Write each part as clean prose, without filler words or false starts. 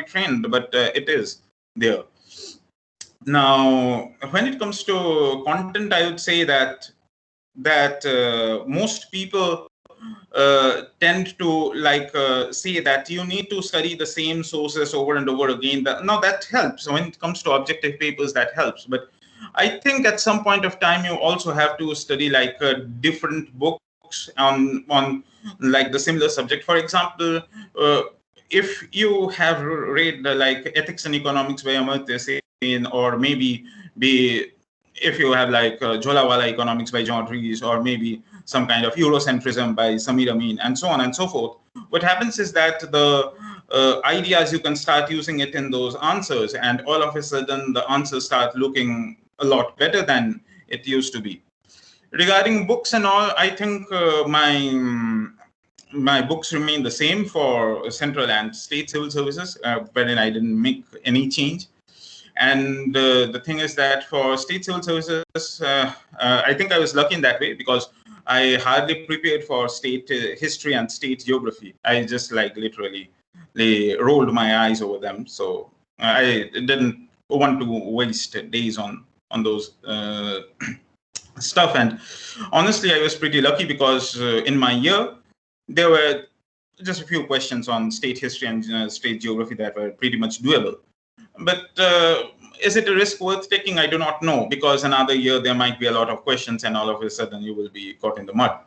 trained, but it is there. Now, when it comes to content, I would say that most people tend to say that you need to study the same sources over and over again. Now that helps when it comes to objective papers, that helps. But I think at some point of time you also have to study different books on like the similar subject. For example, if you have read Ethics and Economics by Amartya Sen, or maybe if you have Jholawala Economics by John Rees, or maybe some kind of Eurocentrism by Samir Amin, and so on and so forth, what happens is that the ideas, you can start using it in those answers, and all of a sudden the answers start looking a lot better than it used to be. Regarding books and all, I think my books remain the same for central and state civil services, wherein I didn't make any change. And the thing is that for state civil services, I think I was lucky in that way, because I hardly prepared for state history and state geography. I just literally rolled my eyes over them. So I didn't want to waste days on those stuff. And honestly, I was pretty lucky, because in my year, there were just a few questions on state history and state geography that were pretty much doable. But is it a risk worth taking? I do not know, because another year there might be a lot of questions and all of a sudden you will be caught in the mud.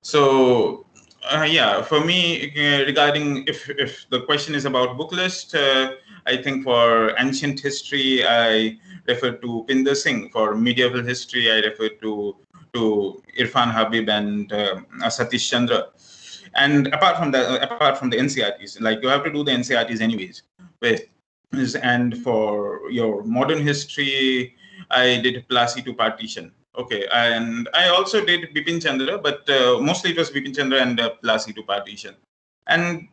So yeah, for me, regarding if the question is about book list, I think for ancient history, I refer to Pinder Singh. For medieval history, I refer to Irfan Habib and Satish Chandra. And apart from the NCRTs, you have to do the NCRTs anyways. And for your modern history, I did Plasi to Partition. Okay, and I also did Bipin Chandra, but mostly it was Bipin Chandra and Plasi to Partition. And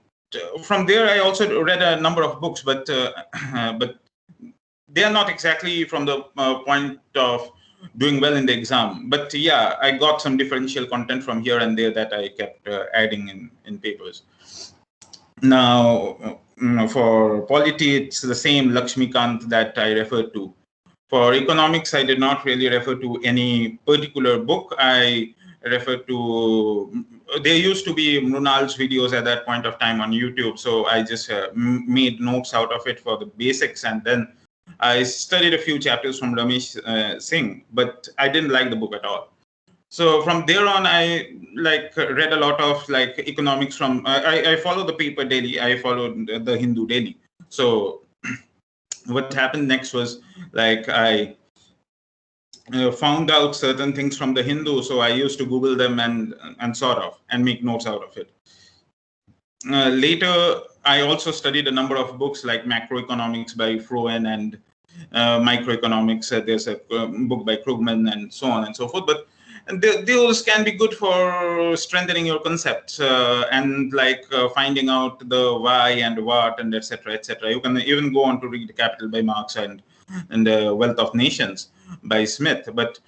from there, I also read a number of books, but they are not exactly from the point of doing well in the exam. But yeah, I got some differential content from here and there that I kept adding in papers. Now, for polity, it's the same Lakshmikant that I referred to. For economics, I did not really refer to any particular book. I referred to, there used to be Mrunal's videos at that point of time on YouTube. So I just made notes out of it for the basics. And then I studied a few chapters from Ramesh Singh, but I didn't like the book at all. So from there on, I read a lot of economics from, I follow the paper daily. I followed the Hindu daily. So what happened next was I found out certain things from the Hindu. So I used to Google them and sort of, and make notes out of it. Later, I also studied a number of books like Macroeconomics by Froen and Microeconomics. There's a book by Krugman and so on and so forth. But those can be good for strengthening your concepts and finding out the why and what and etc. etc. You can even go on to read Capital by Marx and Wealth of Nations by Smith. But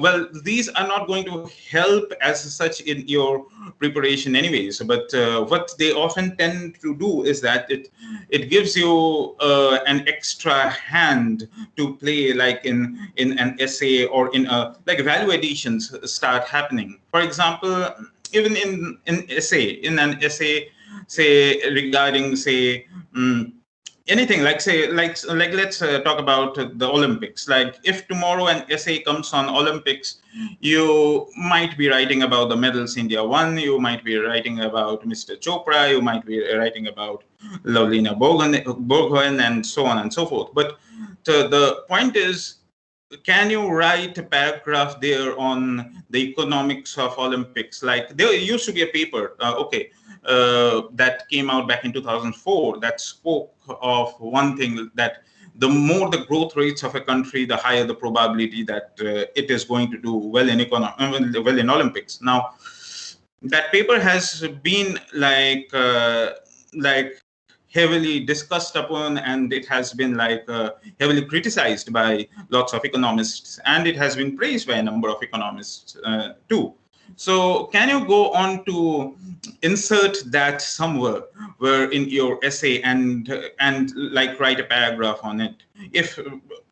well, these are not going to help as such in your preparation anyways. But what they often tend to do is that it gives you an extra hand to play in an essay, or in value additions start happening. For example, even in an essay, say regarding anything, let's talk about the Olympics. If tomorrow an essay comes on Olympics, you might be writing about the medals India won, you might be writing about Mr. Chopra, you might be writing about Lovlina Borgohain, and so on and so forth. But the point is, can you write a paragraph there on the economics of Olympics? There used to be a paper, that came out back in 2004 that spoke of one thing, that the more the growth rates of a country, the higher the probability that it is going to do well in Olympics. Now, that paper has been heavily discussed upon, and it has been heavily criticized by lots of economists, and it has been praised by a number of economists too. So can you go on to insert that somewhere where in your essay and like write a paragraph on it? If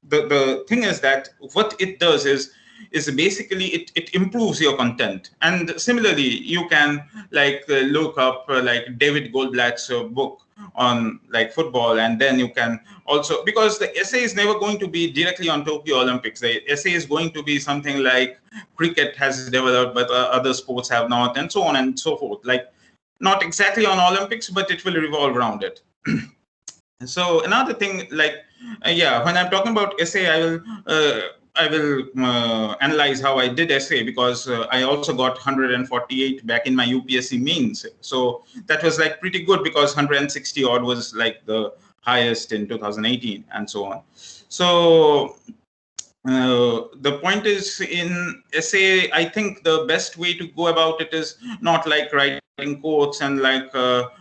the thing is that what it does is basically it improves your content. And similarly, you can like look up like David Goldblatt's book on like football, and then you can also, because the essay is never going to be directly on Tokyo Olympics. The essay is going to be something like cricket has developed but other sports have not, and so on and so forth, like not exactly on Olympics, but it will revolve around it. So another thing, like yeah, when I'm talking about essay, I will analyze how I did essay, because I also got 148 back in my UPSC means. So that was like pretty good, because 160 odd was like the highest in 2018 and so on. So the point is, in essay, I think the best way to go about it is not like writing quotes and like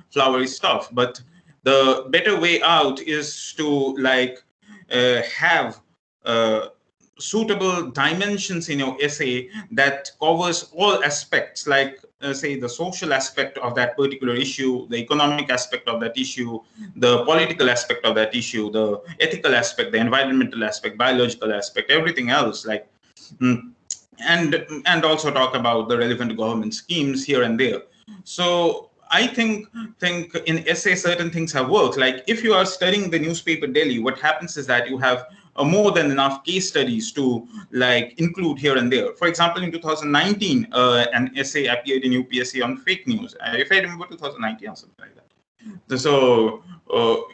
flowery stuff, but the better way out is to like have suitable dimensions in your essay that covers all aspects, like say the social aspect of that particular issue, the economic aspect of that issue, the political aspect of that issue, the ethical aspect, the environmental aspect, biological aspect, everything else, like and also talk about the relevant government schemes here and there. So I think in essay certain things have worked. Like if you are studying the newspaper daily, what happens is that you have more than enough case studies to like include here and there. For example, in 2019, an essay appeared in UPSC on fake news. If I remember, 2019 or something like that. So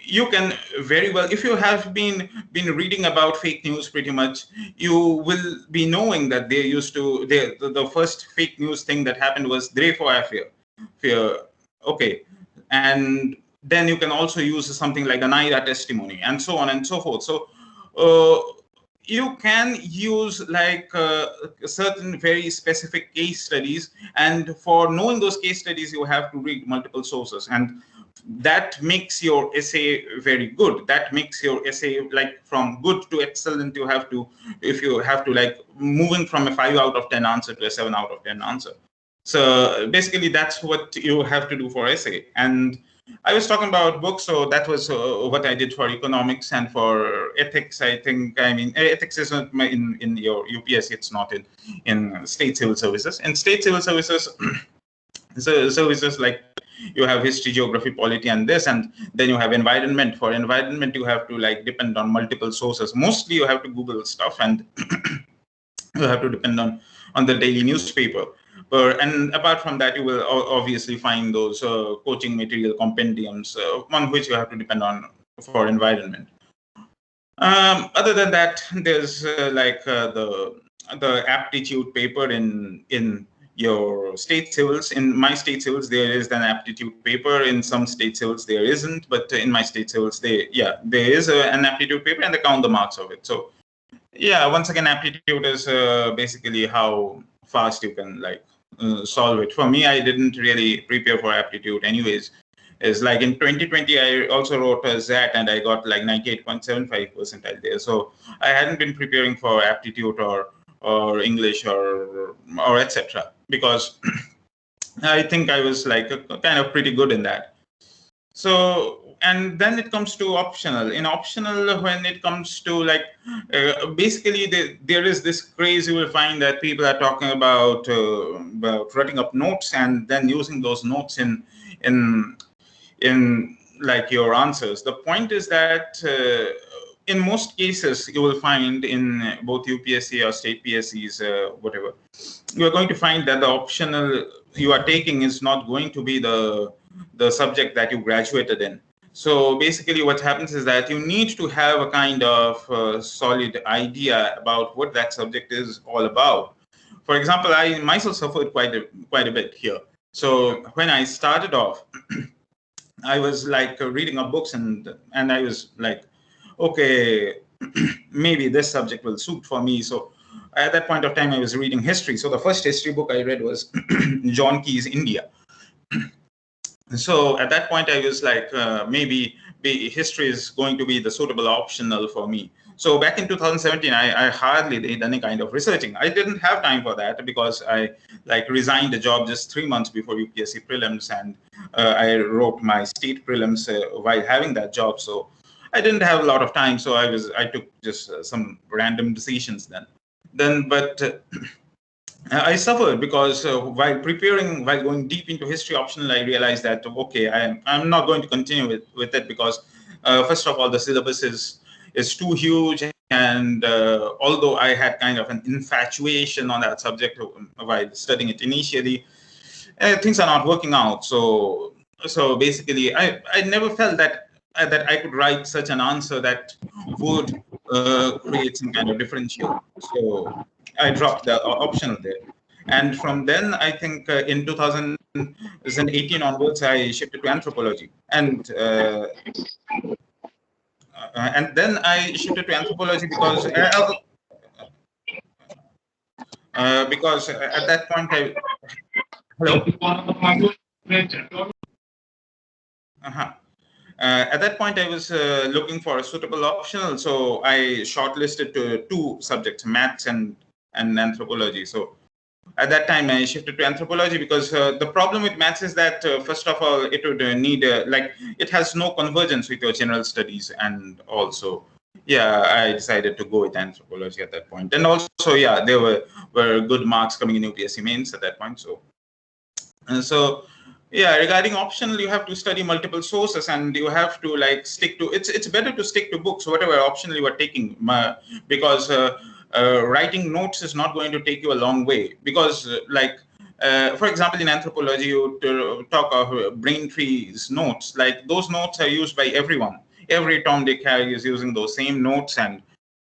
you can very well, if you have been reading about fake news pretty much, you will be knowing that they used to, the first fake news thing that happened was Dreyfus affair. Okay, and then you can also use something like the Naira testimony and so on and so forth. So you can use like certain very specific case studies, and for knowing those case studies you have to read multiple sources, and that makes your essay very good. That makes your essay like from good to excellent. You have to, if you have to like moving from a 5 out of 10 answer to a 7 out of 10 answer. So basically that's what you have to do for essay. And I was talking about books, so that was what I did for economics. And for ethics, I think, I mean, ethics isn't in your UPSC, it's not in state civil services. In state civil services, services like you have history, geography, polity, and this, and then you have environment. For environment, you have to like depend on multiple sources. Mostly you have to Google stuff, and you have to depend on the daily newspaper. And apart from that, you will obviously find those coaching material compendiums on which you have to depend on for environment. Other than that, there's the aptitude paper in your state civils. In my state civils, there is an aptitude paper. In some state civils, there isn't. But in my state civils, there is an aptitude paper, and they count the marks of it. So yeah, once again, aptitude is basically how fast you can like solve it. For me, I didn't really prepare for aptitude anyways. It's like in 2020, I also wrote a ZAT and I got like 98.75 percentile there. So I hadn't been preparing for aptitude or English or etc. because I think I was like kind of pretty good in that. So, and then it comes to optional. In optional, when it comes to like, basically there is this craze you will find that people are talking about writing up notes and then using those notes in like your answers. The point is that in most cases, you will find in both UPSC or state PSCs, whatever, you are going to find that the optional you are taking is not going to be the subject that you graduated in. So basically what happens is that you need to have a kind of solid idea about what that subject is all about. For example, I myself suffered quite a bit here. So when I started off, I was like reading up books and I was like, okay, maybe this subject will suit for me. So at that point of time, I was reading history. So the first history book I read was John Key's India. So at that point, I was like, maybe history is going to be the suitable optional for me. So back in 2017, I hardly did any kind of researching. I didn't have time for that because I resigned the job just 3 months before UPSC prelims, and I wrote my state prelims while having that job. So I didn't have a lot of time. So I took just some random decisions but I suffered because while preparing, while going deep into history optional, I realized that, okay, I'm not going to continue with it because first of all, the syllabus is too huge. And although I had kind of an infatuation on that subject while studying it initially, things are not working out. So basically, I never felt that I could write such an answer that would create some kind of differential. So I dropped the optional there. And from then, I think in 2018 onwards, I shifted to anthropology. And then I shifted to anthropology because at that point hello. At that point, I was looking for a suitable optional, so I shortlisted to two subjects, maths and anthropology. So at that time, I shifted to anthropology because the problem with maths is that first of all, it would need it has no convergence with your general studies, and also, yeah, I decided to go with anthropology at that point. And also, yeah, there were good marks coming in UPSC mains at that point. So yeah, regarding optional, you have to study multiple sources, and you have to stick to it's better to stick to books, whatever optional you are taking, because writing notes is not going to take you a long way. Because for example, in anthropology, you talk of brain trees notes. Like, those notes are used by everyone. Every Tom, Dick, Harry is using those same notes, and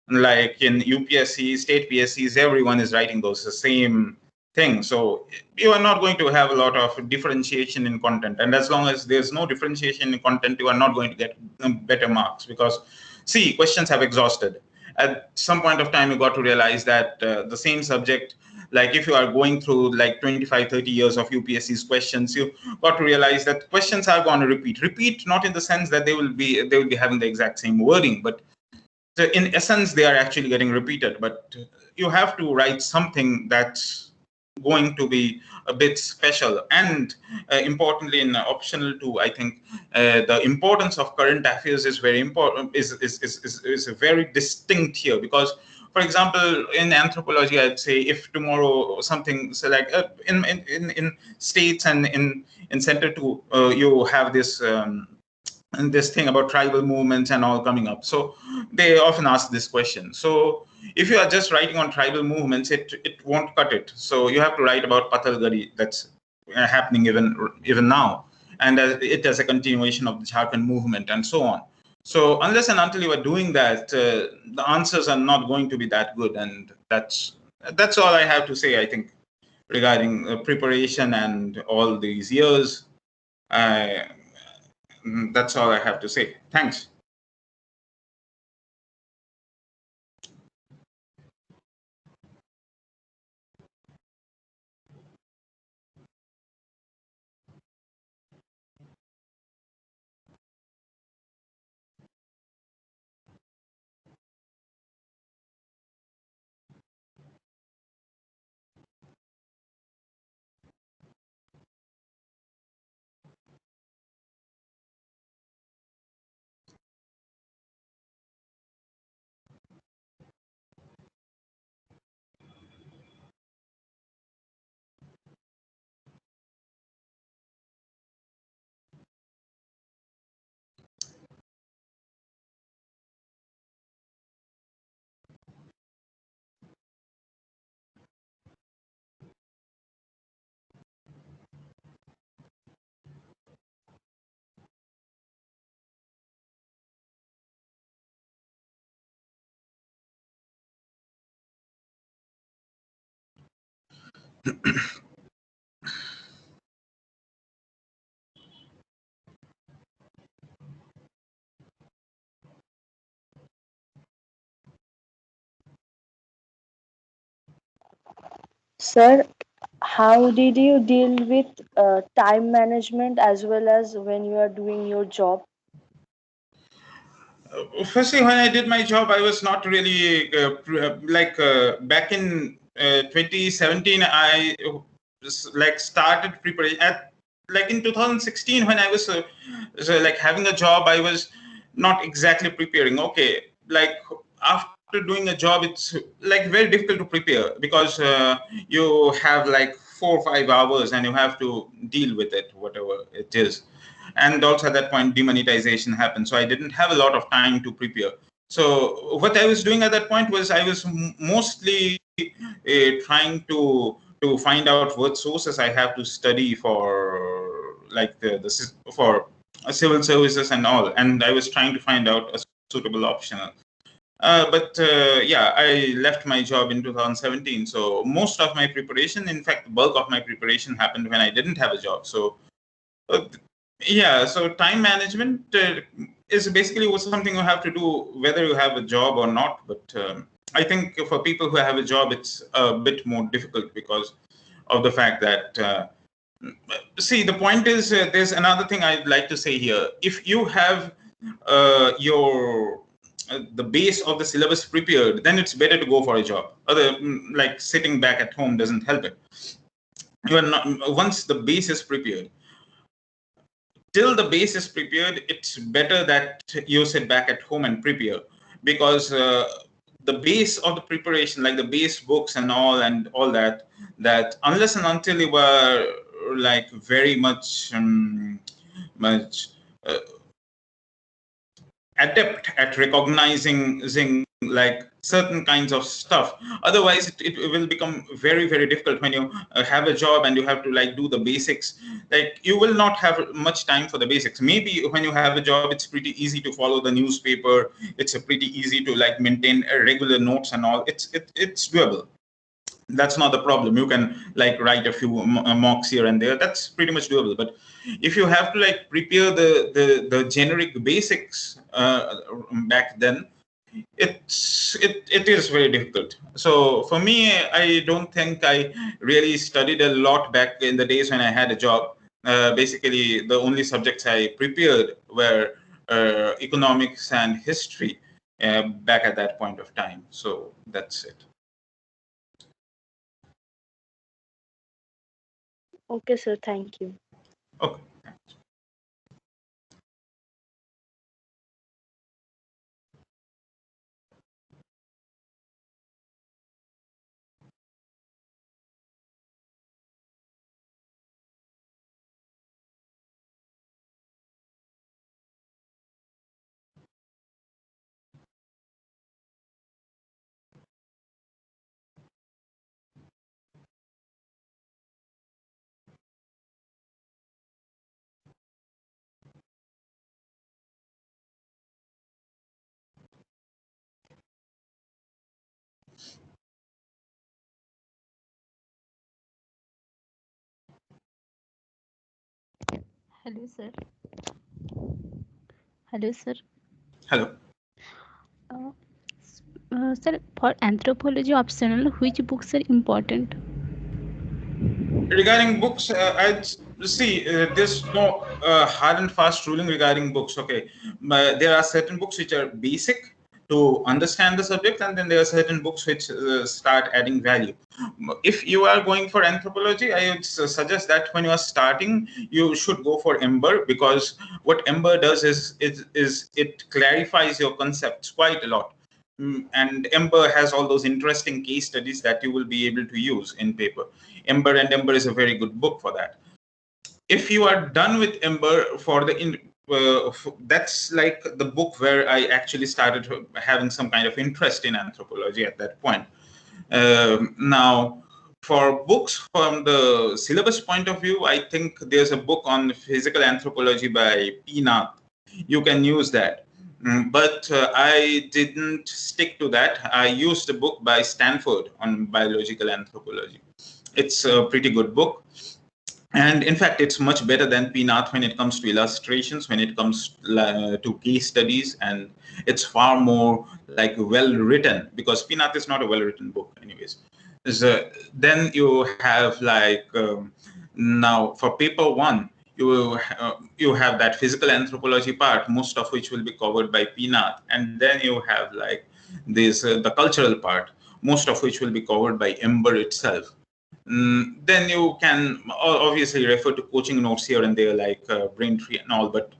like in UPSC, state PSCs, everyone is writing those the same thing. So you are not going to have a lot of differentiation in content. And as long as there's no differentiation in content, you are not going to get better marks, because see, questions have exhausted. At some point of time, you got to realize that the same subject, like if you are going through like 25, 30 years of UPSC's questions, you got to realize that questions are going to repeat, not in the sense that they will be having the exact same wording, but in essence, they are actually getting repeated. But you have to write something that's going to be a bit special. And importantly, in optional too, I think the importance of current affairs is very important, is very distinct here. Because, for example, in anthropology, I'd say if tomorrow something, so like in states and in center too, you have this and this thing about tribal movements and all coming up. So they often ask this question. So if you are just writing on tribal movements, it won't cut it. So you have to write about Pathalgari, that's happening even now, and it as a continuation of the Jharkhand movement and so on. So unless and until you are doing that, the answers are not going to be that good. And that's all I have to say, I think, regarding preparation and all these years. That's all I have to say. Thanks. Sir, how did you deal with time management as well as when you are doing your job? Firstly, when I did my job, I was not really back in 2017. I like started preparation at like in 2016 when I was like having a job. I was not exactly preparing. Okay, like after doing a job, it's like very difficult to prepare because you have like 4 or 5 hours and you have to deal with it, whatever it is. And also at that point demonetization happened, so I didn't have a lot of time to prepare. So what I was doing at that point was I was mostly trying to find out what sources I have to study for like for civil services and all, and I was trying to find out a suitable optional. But yeah, I left my job in 2017. So most of my preparation, in fact, the bulk of my preparation happened when I didn't have a job. So uh, yeah, so time management is basically something you have to do whether you have a job or not. But I think for people who have a job, it's a bit more difficult because of the fact that, see, the point is there's another thing I'd like to say here. If you have your the base of the syllabus prepared, then it's better to go for a job. Like sitting back at home doesn't help it. You are not, once the base is prepared, till the base is prepared, it's better that you sit back at home and prepare, because the base of the preparation, like the base books and all that, that unless and until you were like very much uh, adept at recognizing like certain kinds of stuff, otherwise it will become very very difficult when you have a job and you have to like do the basics. Like you will not have much time for the basics. Maybe when you have a job, it's pretty easy to follow the newspaper, it's a pretty easy to like maintain regular notes and all. It's doable. That's not the problem. You can like write a few mocks here and there. That's pretty much doable. But if you have to like prepare the generic basics back then, it is very difficult. So for me, I don't think I really studied a lot back in the days when I had a job. Basically, the only subjects I prepared were economics and history back at that point of time. So that's it. Okay, sir. Thank you. Okay. Hello, sir. Hello, sir. Hello. Uh, Sir, for anthropology optional, which books are important? Regarding books, I'd see there's no hard and fast ruling regarding books. Okay, but there are certain books which are basic to understand the subject, and then there are certain books which start adding value. If you are going for anthropology, I would suggest that when you are starting, you should go for Ember, because what Ember does is it clarifies your concepts quite a lot. And Ember has all those interesting case studies that you will be able to use in paper. Ember is a very good book for that. If you are done with Ember for that's like the book where I actually started having some kind of interest in anthropology at that point. Now, for books from the syllabus point of view, I think there's a book on physical anthropology by P. Nath. You can use that. But I didn't stick to that. I used a book by Stanford on biological anthropology. It's a pretty good book. And in fact, it's much better than P. Nath when it comes to illustrations, when it comes to case studies, and it's far more like well written, because P. Nath is not a well written book, anyways. So then you have like now for paper one, you have that physical anthropology part, most of which will be covered by PNAT, and then you have like this the cultural part, most of which will be covered by Ember itself. Then you can obviously refer to coaching notes here and there, like Braintree and all, but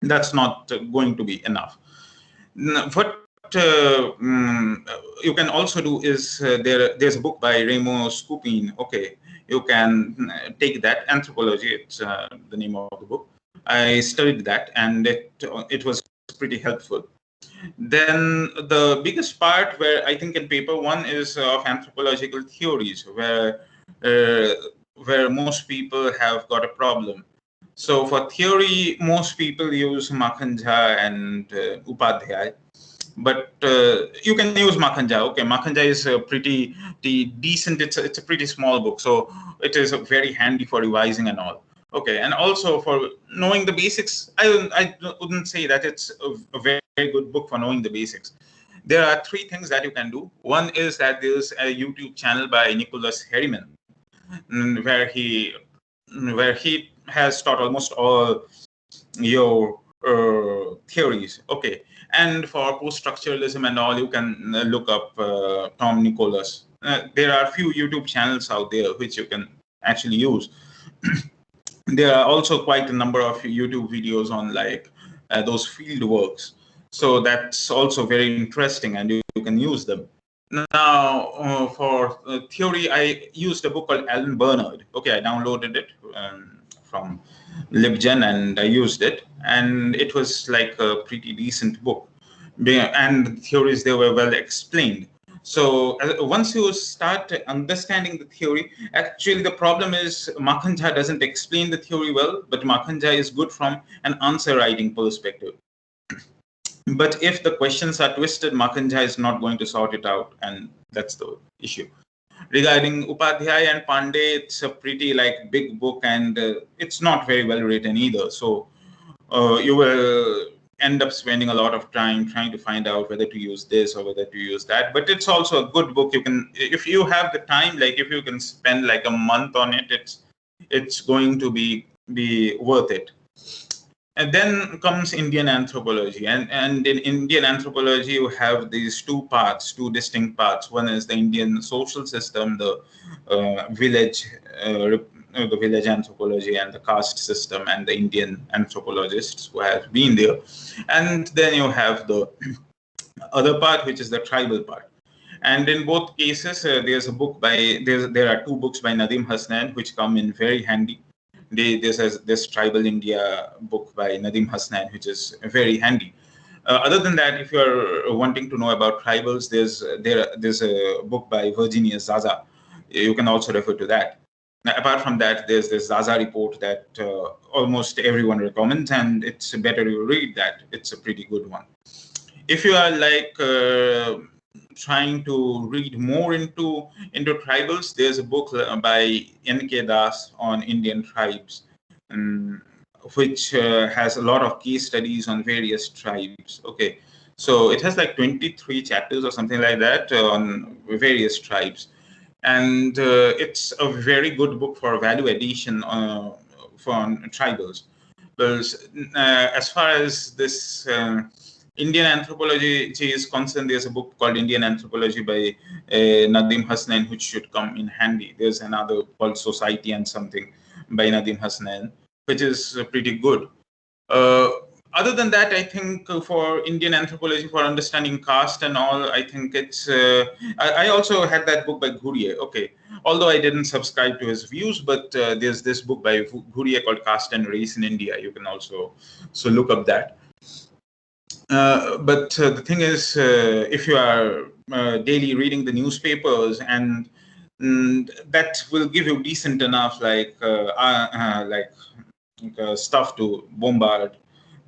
that's not going to be enough. What you can also do is there's a book by Remo Skupin. Okay, you can take that. Anthropology, it's the name of the book. I studied that, and it was pretty helpful. Then the biggest part, where I think in paper one, is of anthropological theories, where most people have got a problem. So for theory, most people use Makhanja and Upadhyay, but you can use Makhanja. Okay, Makhanja is pretty decent. It's a pretty small book, so it is very handy for revising and all. Okay, and also for knowing the basics, I wouldn't say that it's a very good book for knowing the basics. There are three things that you can do. One is that there's a YouTube channel by Nicholas Harriman, where he has taught almost all your theories. Okay, and for post-structuralism and all, you can look up Tom Nicholas. There are a few YouTube channels out there which you can actually use. There are also quite a number of YouTube videos on like those field works. So that's also very interesting, and you can use them. Now, for theory, I used a book called Alan Bernard. Okay, I downloaded it from LibGen, and I used it, and it was like a pretty decent book. And the theories, they were well explained. So once you start understanding the theory, actually the problem is Makhanja doesn't explain the theory well, but Makhanja is good from an answer writing perspective. But if the questions are twisted, Makhanja is not going to sort it out, and that's the issue. Regarding Upadhyay and Pandey, it's a pretty like big book, and it's not very well written either. So you will end up spending a lot of time trying to find out whether to use this or whether to use that. But it's also a good book. You can, if you have the time, like if you can spend like a month on it, it's going to be worth it. And then comes Indian anthropology, and in Indian anthropology you have these two distinct parts. One is the Indian social system, the village anthropology, and the caste system, and the Indian anthropologists who have been there. And then you have the other part, which is the tribal part. And in both cases, there are two books by Nadim Hasnain which come in very handy. There's this Tribal India book by Nadim Hasnain, which is very handy. Other than that, if you're wanting to know about tribals, there's a book by Virginia Zaza. You can also refer to that. Now, apart from that, there's this Zaza report that almost everyone recommends, and it's better you read that. It's a pretty good one. If you are like trying to read more into tribals, there's a book by N.K. Das on Indian tribes, which has a lot of case studies on various tribes. Okay, so it has like 23 chapters or something like that on various tribes, and it's a very good book for value addition for tribals. Because as far as this Indian anthropology is concerned, there's a book called Indian Anthropology by Nadim Hasnain, which should come in handy. There's another called Society and Something by Nadim Hasnain, which is pretty good. Other than that, I think for Indian anthropology, for understanding caste and all, I think it's... I also had that book by Ghuriye. Okay, although I didn't subscribe to his views, but there's this book by Ghuriye called Caste and Race in India. You can also look up that. But the thing is, if you are daily reading the newspapers, and that will give you decent enough stuff to bombard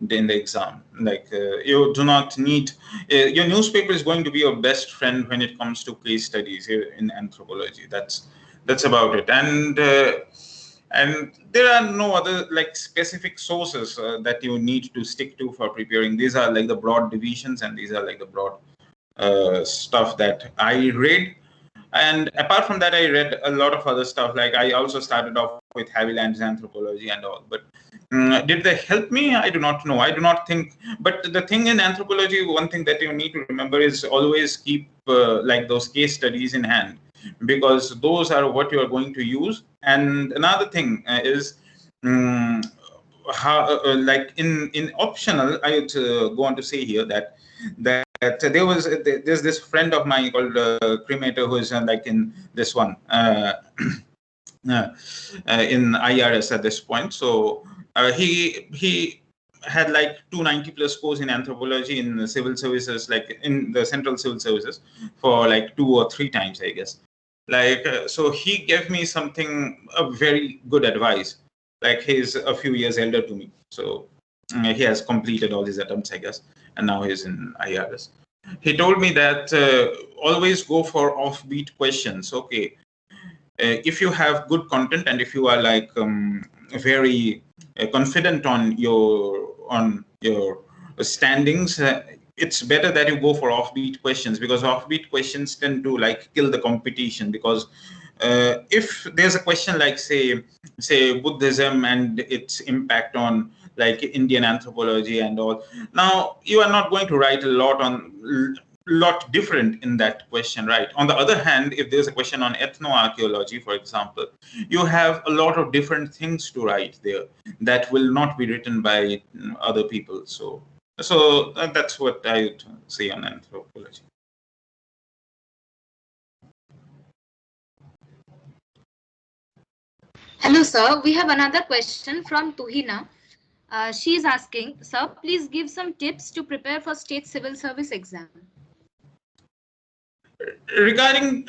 in the exam. Like you do not need your newspaper is going to be your best friend when it comes to case studies here in anthropology. That's about it. And there are no other like specific sources that you need to stick to for preparing. These are like the broad divisions, and these are like the broad stuff that I read. And apart from that, I read a lot of other stuff. Like I also started off with Haviland's Anthropology and all. But did they help me? I do not know. I do not think. But the thing in anthropology, one thing that you need to remember is always keep like those case studies in hand, because those are what you are going to use. And another thing is how, like in optional, I would go on to say here that there's this friend of mine called Cremator, who is like in this one in IRS at this point. So he had like 290 plus scores in anthropology in the civil services, like in the central civil services, for like 2 or 3 times, I guess. Like so he gave me something, a very good advice. Like he's a few years elder to me, so he has completed all his attempts, I guess, and now he's in IRS. He told me that always go for offbeat questions. Okay, if you have good content and if you are like very confident on your standings, it's better that you go for offbeat questions, because offbeat questions tend to like kill the competition. Because if there's a question like say Buddhism and its impact on like Indian anthropology and all, now you are not going to write a lot different in that question, right? On the other hand, if there's a question on ethnoarchaeology, for example, you have a lot of different things to write there that will not be written by other people. So that's what I would say on anthropology. Hello, sir. We have another question from Tuhina. She is asking, sir, please give some tips to prepare for state civil service exam. Regarding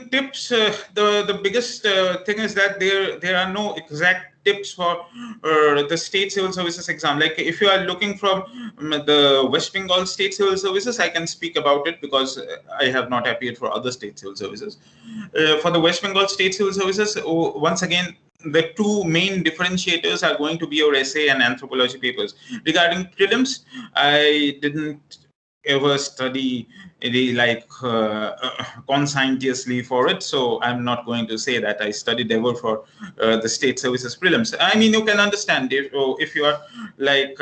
tips, the biggest thing is that there are no exact tips for the state civil services exam. Like if you are looking from the West Bengal state civil services, I can speak about it because I have not appeared for other state civil services. For the West Bengal state civil services, once again, the two main differentiators are going to be your essay and anthropology papers. Regarding prelims, I didn't ever study really like conscientiously for it, so I'm not going to say that I studied ever for the state services prelims. I mean, you can understand if you are like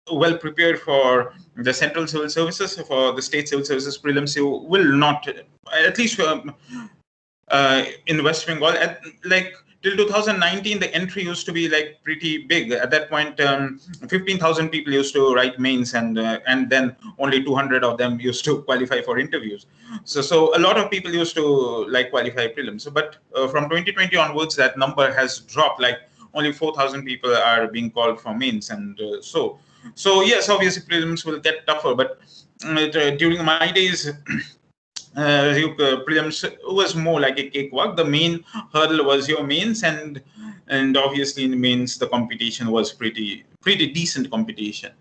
well prepared for the central civil services, for the state civil services prelims, you will not, at least in West Bengal, like till 2019, the entry used to be like pretty big. At that point, 15,000 people used to write mains, and then only 200 of them used to qualify for interviews. So a lot of people used to like qualify prelims. But from 2020 onwards, that number has dropped. Like only 4,000 people are being called for mains, and so yes, obviously prelims will get tougher. But during my days. Prelims was more like a cakewalk. The main hurdle was your mains, and obviously in the mains the competition was pretty decent competition.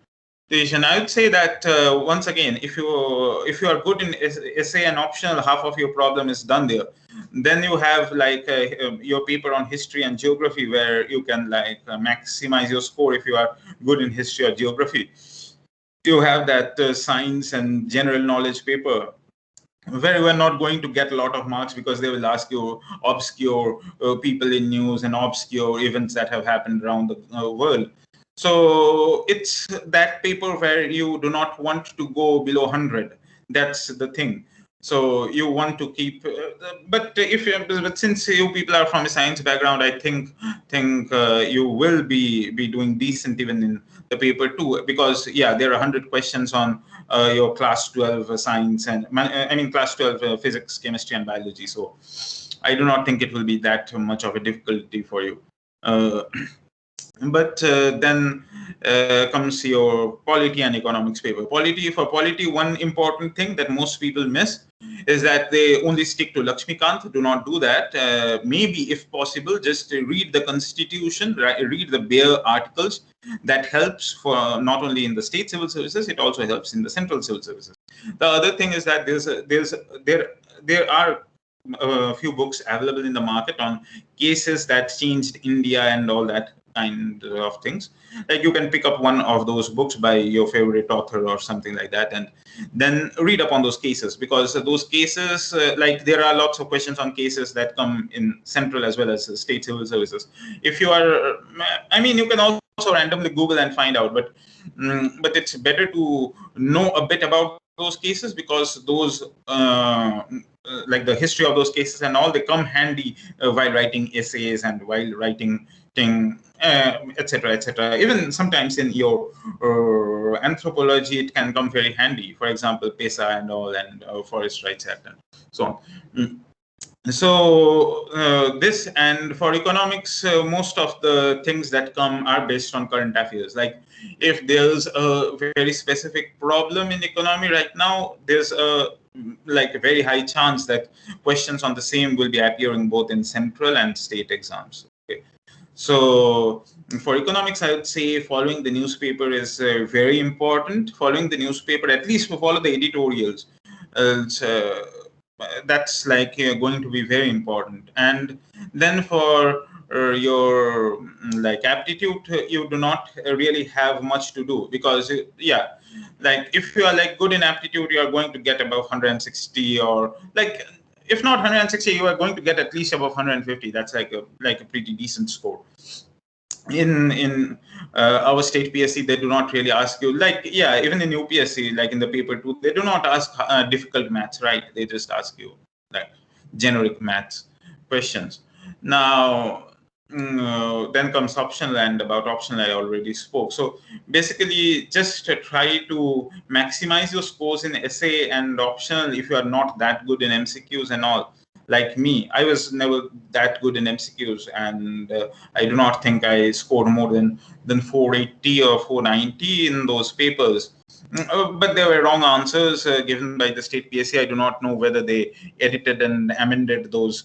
I would say that once again, if you are good in essay and optional, half of your problem is done there. Then you have like your paper on history and geography, where you can like maximize your score if you are good in history or geography. You have that science and general knowledge paper, where you are not going to get a lot of marks, because they will ask you obscure people in news and obscure events that have happened around the world. So it's that paper where you do not want to go below 100. That's the thing. So you want to keep, but since you people are from a science background, I think you will be doing decent even in the paper too, because yeah, there are 100 questions on your class 12 science, and I mean class 12 physics, chemistry, and biology. So I do not think it will be that much of a difficulty for you. But then comes your polity and economics paper. For polity, one important thing that most people miss is that they only stick to Lakshmikant. Do not do that. Maybe, if possible, just read the Constitution, read the bare articles. That helps for not only in the state civil services, it also helps in the central civil services. The other thing is that there are a few books available in the market on cases that changed India and all that. kind of things. Like you can pick up one of those books by your favorite author or something like that, and then read up on those cases, because those cases, like there are lots of questions on cases that come in central as well as state civil services. If you are, I mean, you can also randomly Google and find out, but it's better to know a bit about those cases, because those like the history of those cases and all, they come handy while writing essays and while writing etc., etc. Even sometimes in your anthropology, it can come very handy. For example, PESA and all, and Forest Rights Act and so on. So this, and for economics, most of the things that come are based on current affairs. Like if there's a very specific problem in economy right now, there's a very high chance that questions on the same will be appearing both in central and state exams. Okay. So for economics, I would say following the newspaper is very important. Following the newspaper, at least to follow the editorials, that's going to be very important. And then for your aptitude, you do not really have much to do, because if you are good in aptitude, you are going to get above 160, or if not 160, you are going to get at least above 150. That's like a pretty decent score. In our state PSC, they do not really ask you, even in UPSC, in the paper 2, they do not ask difficult maths, right? They just ask you generic maths questions. Now then comes optional, and about optional I already spoke. So basically, just try to maximize your scores in essay and optional. If you are not that good in MCQs and all, like me, I was never that good in MCQs, and I do not think I scored more than 480 or 490 in those papers. But there were wrong answers given by the state PSC. I do not know whether they edited and amended those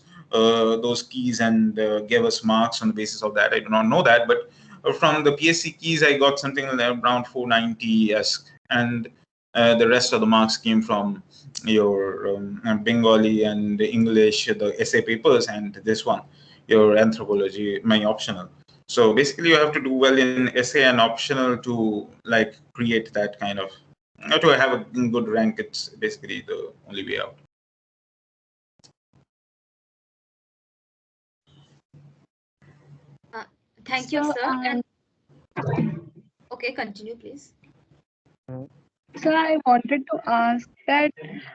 keys and gave us marks on the basis of that. I do not know that, but from the PSC keys, I got something around 490-esque, and the rest of the marks came from your Bengali and English, the essay papers, and this one, your anthropology, my optional. So basically, you have to do well in essay and optional to create that kind of, to have a good rank. It's basically the only way out. Thank you, sir. Okay, continue, please. So I wanted to ask that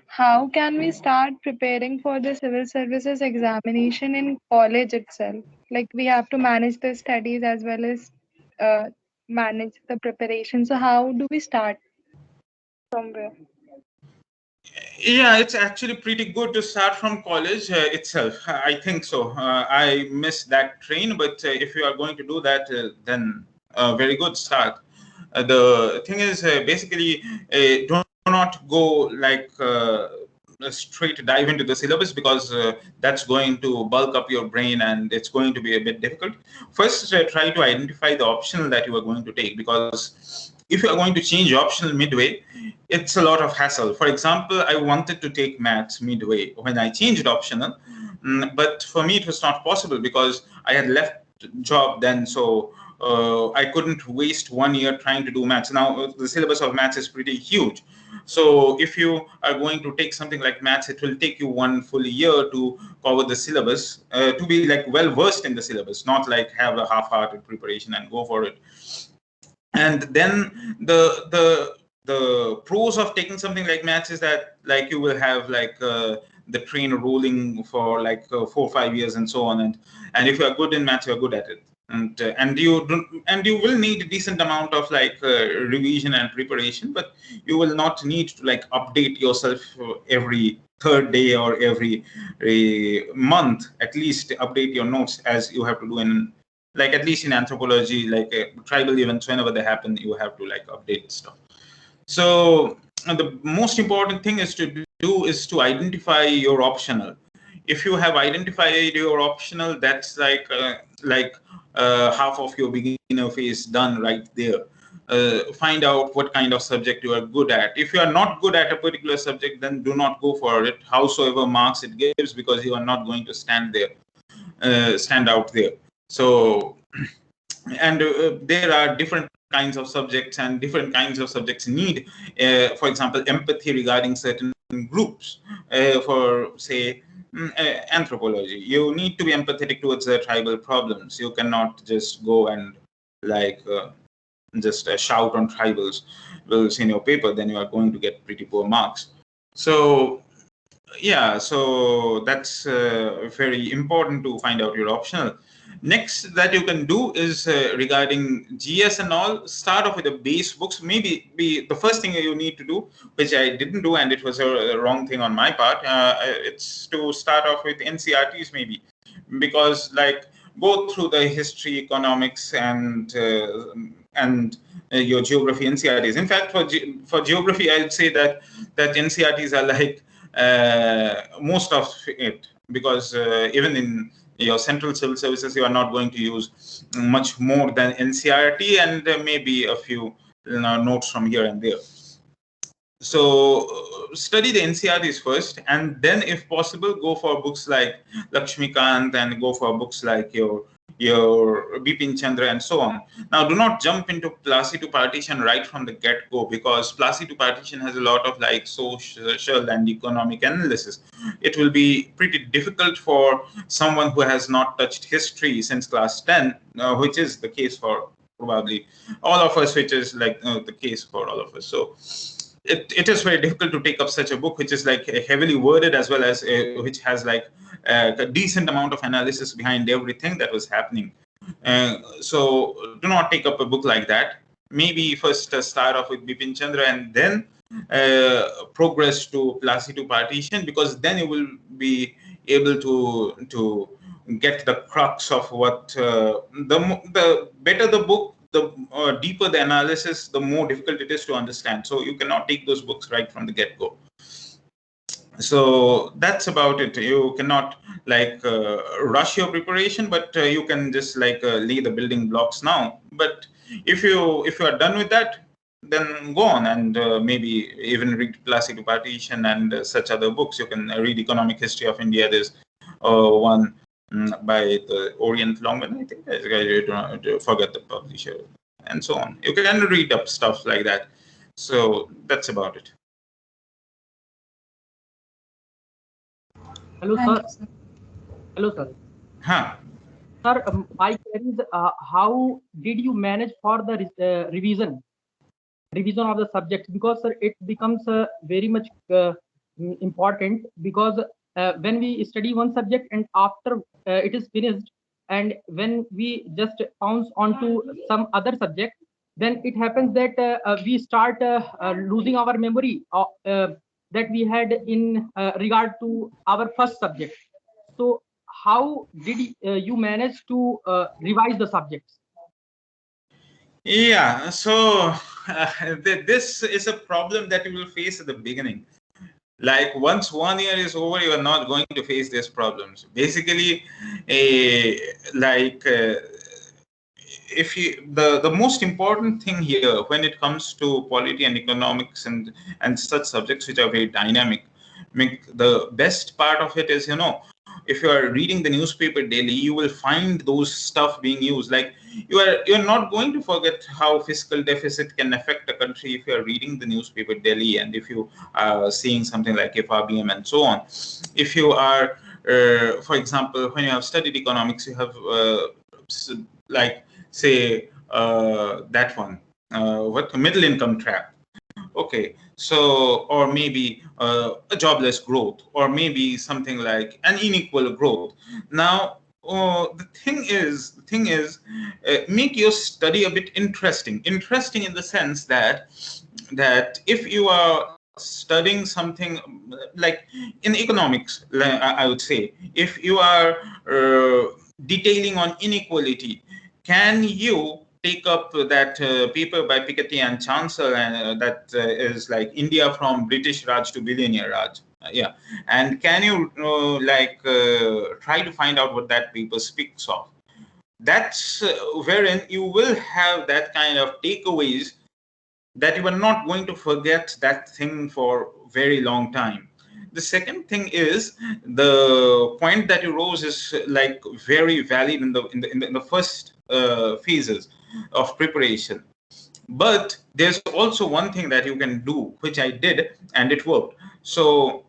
how can we start preparing for the civil services examination in college itself? We have to manage the studies as well as manage the preparation. So how do we start from where? Yeah, it's actually pretty good to start from college itself. I think so. I missed that train, but if you are going to do that, then very good start. The thing is, basically, do not go straight dive into the syllabus, because that's going to bulk up your brain and it's going to be a bit difficult. First, try to identify the optional that you are going to take, because if you are going to change optional midway, it's a lot of hassle. For example, I wanted to take maths midway when I changed optional, but for me it was not possible because I had left job then, so I couldn't waste 1 year trying to do maths. Now the syllabus of maths is pretty huge, so if you are going to take something like maths, it will take you 1 full year to cover the syllabus, to be well versed in the syllabus, not have a half-hearted preparation and go for it. And then the pros of taking something like maths is that you will have the train rolling for 4 or 5 years and so on, and if you are good in maths, you are good at it, and you will need a decent amount of revision and preparation, but you will not need to update yourself every third day or every month. At least update your notes, as you have to do in at least in anthropology, tribal events, whenever they happen, you have to update stuff. So the most important thing is to identify your optional. If you have identified your optional, that's half of your beginner phase done right there. Find out what kind of subject you are good at. If you are not good at a particular subject, then do not go for it, howsoever marks it gives, because you are not going to stand out there. So and there are different kinds of subjects, and different kinds of subjects need, for example, empathy regarding certain groups. For say anthropology, you need to be empathetic towards the tribal problems. You cannot just go and like just shout on tribals in your paper, then you are going to get pretty poor marks. So yeah, so that's very important to find out your optional. Next that you can do is regarding GS and all, start off with the base books. Maybe be the first thing you need to do, which I didn't do, and it was a wrong thing on my part. It's to start off with NCRTs maybe, because like go through the history, economics, and your geography NCRTs. In fact, for geography, I'd say that NCRTs are like most of it, because even in your central civil services, you are not going to use much more than NCRT and maybe a few notes from here and there. So study the NCRTs first, and then if possible go for books like Lakshmikant, and go for books like your Bipin Chandra and so on. Now do not jump into Plasi to partition right from the get-go, because Plasi to partition has a lot of like social and economic analysis. It will be pretty difficult for someone who has not touched history since class 10, which is the case for probably all of us, which is like the case for all of us. So it is very difficult to take up such a book which is like heavily worded, as well as which has like a decent amount of analysis behind everything that was happening. So do not take up a book like that. Maybe first start off with Bipin Chandra, and then progress to Plasi to partition, because then you will be able to get the crux of what the better the book, the deeper the analysis, the more difficult it is to understand. So you cannot take those books right from the get-go. So that's about it. You cannot like rush your preparation, but you can just like lay the building blocks now. But if you are done with that, then go on and maybe even read Plasi to partition and such other books. You can read Economic History of India. There's one by the Orient Longman, I think. I forget the publisher, and so on. You can read up stuff like that. So that's about it. Hello, Thank sir. you, sir. Hello, sir. Huh. Sir, my query is how did you manage for the revision of the subjects? Because sir, it becomes very much important, because when we study one subject and after it is finished, and when we just bounce onto some other subject, then it happens that we start losing our memory that we had in regard to our first subject. So how did you manage to revise the subjects? Yeah, so this is a problem that you will face at the beginning. Like once 1 year is over, you are not going to face these problems. Basically, if you the most important thing here when it comes to polity and economics and such subjects which are very dynamic, the best part of it is, if you are reading the newspaper daily, you will find those stuff being used. Like you're not going to forget how fiscal deficit can affect a country if you are reading the newspaper daily, and if you are seeing something like FRBM and so on. If you are, for example, when you have studied economics, you have like say that one, what middle income trap. Okay, so or maybe a jobless growth, or maybe something like an unequal growth. Now, the thing is, make your study a bit interesting. Interesting in the sense that if you are studying something like in economics, I would say, if you are detailing on inequality, can you take up that paper by Piketty and Chancellor, and that is like India from British Raj to billionaire Raj? Yeah, and can you try to find out what that paper speaks of? That's wherein you will have that kind of takeaways that you are not going to forget that thing for very long time. The second thing is the point that you rose is like very valid in the first phases of preparation. But there's also one thing that you can do, which I did, and it worked. So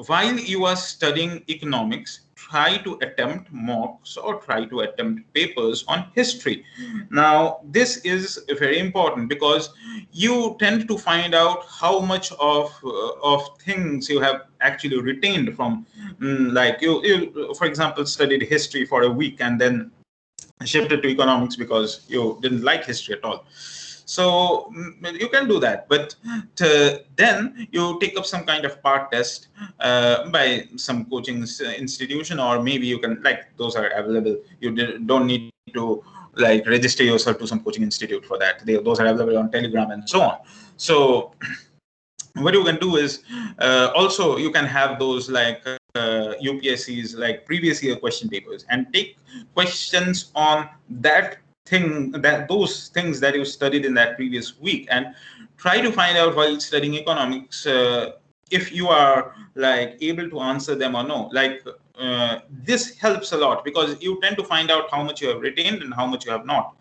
while you are studying economics, try to attempt mocks or try to attempt papers on history. Now, this is very important because you tend to find out how much of things you have actually retained from, like you, for example, studied history for a week and then shifted to economics because you didn't like history at all. So you can do that, but then you take up some kind of part test by some coaching institution, or maybe you can, like, those are available. You don't need to like register yourself to some coaching institute for that. Those are available on Telegram and so on. So what you can do is also you can have those like UPSC's like previous year question papers and take questions on those things that you studied in that previous week, and try to find out while studying economics if you are like able to answer them or no. Like this helps a lot because you tend to find out how much you have retained and how much you have not.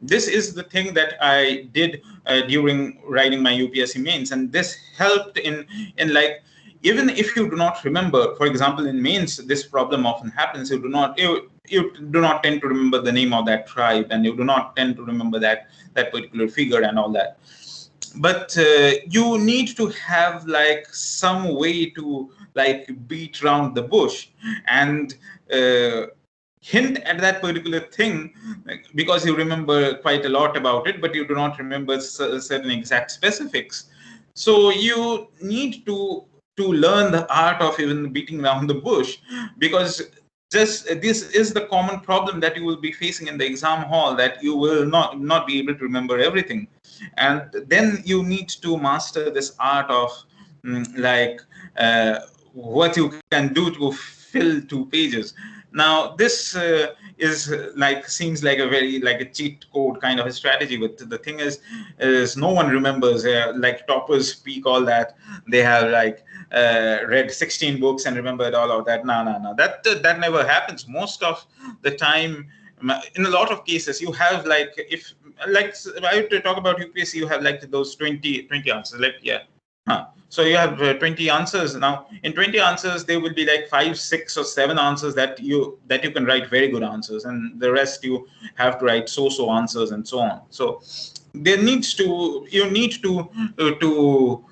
This is the thing that I did during writing my UPSC mains, and this helped in like, even if you do not remember, for example, in mains, this problem often happens. You do not tend to remember the name of that tribe, and you do not tend to remember that particular figure and all that. But you need to have like some way to like beat around the bush and hint at that particular thing, because you remember quite a lot about it, but you do not remember certain exact specifics. So you need to learn the art of even beating around the bush, because this is the common problem that you will be facing in the exam hall, that you will not be able to remember everything. And then you need to master this art of like what you can do to fill 2 pages. Now, this is like, seems like a very like a cheat code kind of a strategy, but the thing is no one remembers. Like toppers speak all that they have like read 16 books and remembered all of that. No, that never happens. Most of the time, in a lot of cases, you have like, if like I have to talk about UPSC, you have like those 20 answers, like, yeah. So you have 20 answers. Now, in 20 answers, there will be like 5, 6, or 7 answers that you can write very good answers, and the rest you have to write so answers and so on. So you need to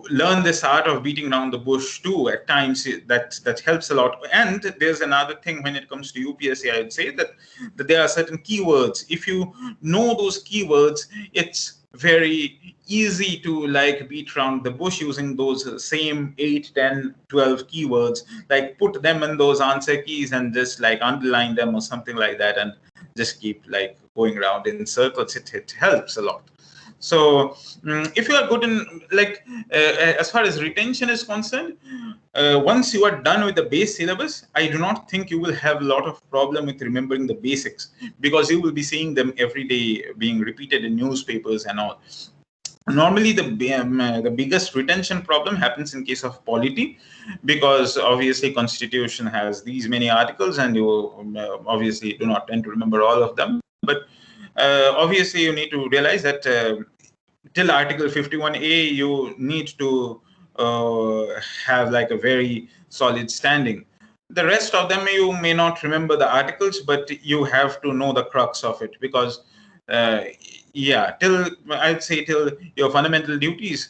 learn this art of beating around the bush too. At times, that helps a lot. And there's another thing when it comes to UPSC. I would say that there are certain keywords. If you know those keywords, it's very easy to like beat around the bush using those same 8, 10, 12 keywords. Like put them in those answer keys and just like underline them or something like that, and just keep like going around in circles. It helps a lot. So if you are good in like as far as retention is concerned, once you are done with the base syllabus, I do not think you will have a lot of problem with remembering the basics, because you will be seeing them every day being repeated in newspapers and all. Normally, the biggest retention problem happens in case of polity, because obviously Constitution has these many articles, and you obviously do not tend to remember all of them. But obviously, you need to realize that till Article 51A, you need to have like a very solid standing. The rest of them, you may not remember the articles, but you have to know the crux of it, because till I'd say till your fundamental duties,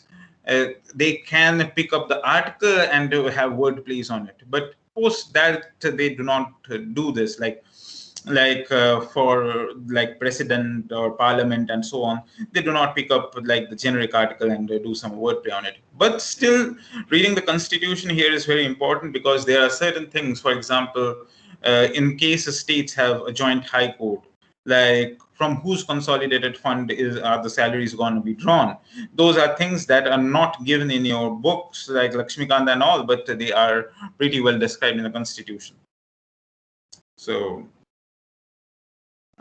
they can pick up the article and have word plays on it. But post that, they do not do this. Like for like president or parliament and so on, they do not pick up like the generic article and do some wordplay on it. But still, reading the Constitution here is very important, because there are certain things, for example, in case states have a joint high court, like from whose consolidated fund are the salaries going to be drawn. Those are things that are not given in your books like Lakshmikant and all, but they are pretty well described in the Constitution. So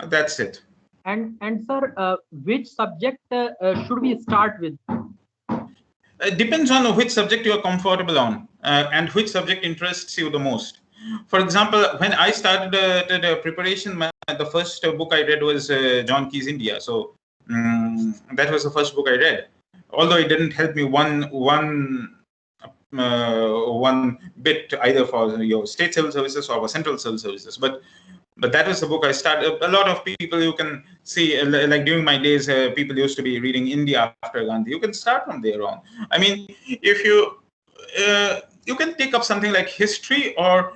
that's it. And sir, which subject should we start with? It depends on which subject you are comfortable on and which subject interests you the most. For example, when I started the preparation, the first book I read was John Key's India. So that was the first book I read. Although it didn't help me one bit either for your state civil services or for central civil services, but that was the book I started. A lot of people you can see, like during my days, people used to be reading India after Gandhi. You can start from there on. I mean, if you can take up something like history or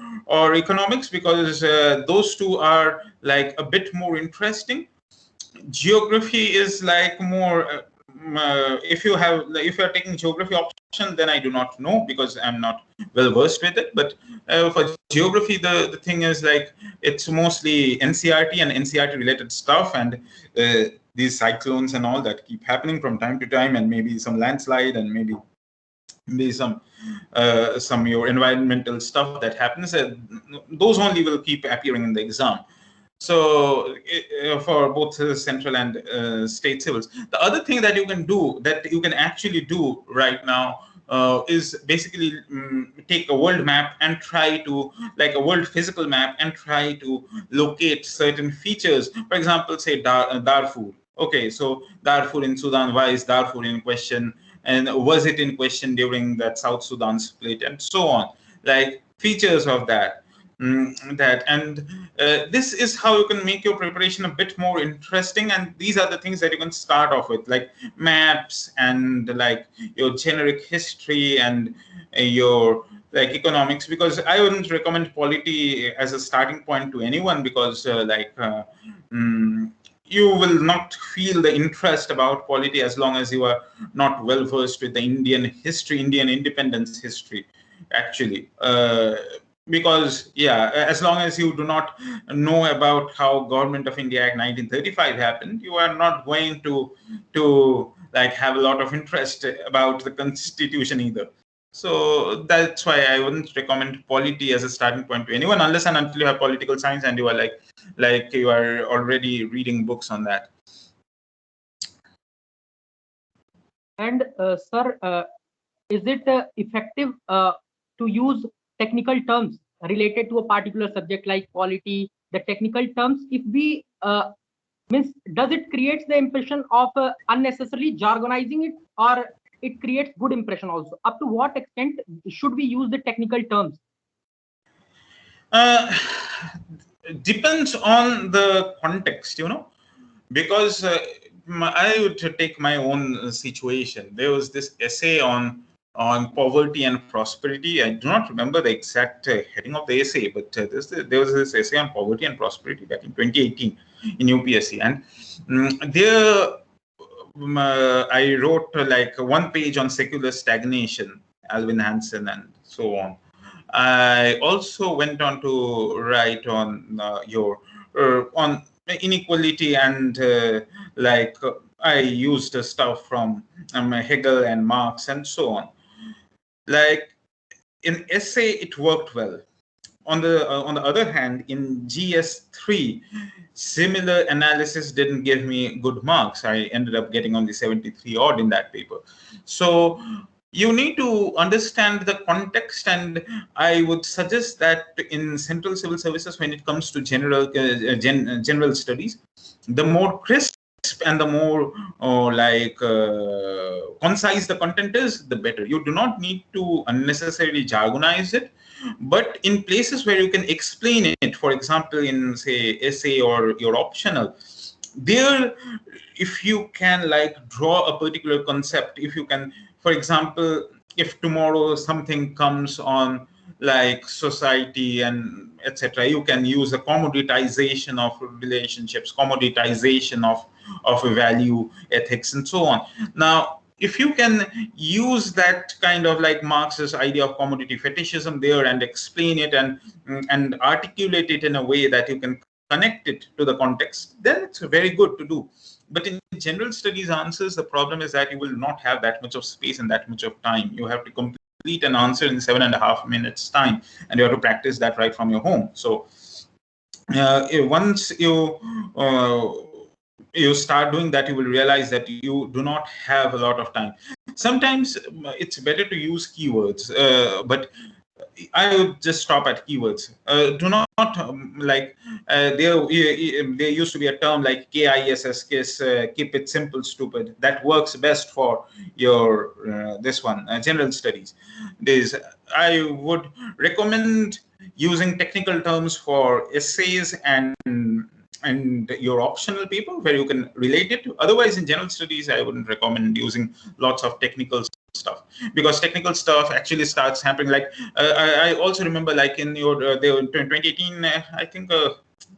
economics, because those two are like a bit more interesting. Geography is like more. If you are taking geography option, then I do not know because I'm not well versed with it. But for geography, the thing is like it's mostly NCERT and NCERT related stuff, and these cyclones and all that keep happening from time to time, and maybe some landslide and maybe some your environmental stuff that happens. Those only will keep appearing in the exam. So for both central and state civils, the other thing that you can do, that you can actually do right now, is basically take a world map and try to, like a world physical map, and try to locate certain features. For example, say Darfur. Okay, so Darfur in Sudan, why is Darfur in question? And was it in question during that South Sudan split, and so on, like features of that. This is how you can make your preparation a bit more interesting, and these are the things that you can start off with, like maps and like your generic history and your like economics, because I wouldn't recommend polity as a starting point to anyone, because you will not feel the interest about polity as long as you are not well versed with the Indian history, Indian independence history, actually. Because as long as you do not know about how Government of India Act 1935 happened, you are not going to like have a lot of interest about the Constitution either. So that's why I wouldn't recommend polity as a starting point to anyone, unless and until you have political science and you are like you are already reading books on that. And sir, is it effective to use technical terms related to a particular subject like polity? The technical terms, if we means, does it create the impression of unnecessarily jargonizing it, or it creates good impression also? Up to what extent should we use the technical terms? Depends on the context, because I would take my own situation. There was this essay on poverty and prosperity. I do not remember the exact heading of the essay, but there was this essay on poverty and prosperity back in 2018 in UPSC, and there I wrote like one page on secular stagnation, Alvin Hansen, and so on. I also went on to write on on inequality, and I used stuff from Hegel and Marx and so on. Like in essay, it worked well. On the other hand, in GS3, similar analysis didn't give me good marks. I ended up getting only 73 odd in that paper. So you need to understand the context, and I would suggest that in central civil services, when it comes to general studies, the more crisp and the more concise the content is, the better. You do not need to unnecessarily jargonize it, but in places where you can explain it, for example, in say essay or your optional, there, if you can draw a particular concept, if you can, for example, if tomorrow something comes on society and etc., you can use a commoditization of relationships, commoditization of value, ethics, and so on. Now, if you can use that kind of Marx's idea of commodity fetishism there and explain it and articulate it in a way that you can connect it to the context, then it's very good to do. But in general studies answers, the problem is that you will not have that much of space and that much of time. You have to complete an answer in 7.5 minutes time, and you have to practice that right from your home. So once you start doing that, you will realize that you do not have a lot of time. sometimes it's better to use keywords, but I would just stop at keywords. Do not there used to be a term like KISS, keep it simple, stupid. That works best for your this one general studies. I would recommend using technical terms for essays and your optional paper where you can relate it. Otherwise, in general studies, I wouldn't recommend using lots of technical stuff, because technical stuff actually starts happening. Like I also remember, like in your 2018, I think.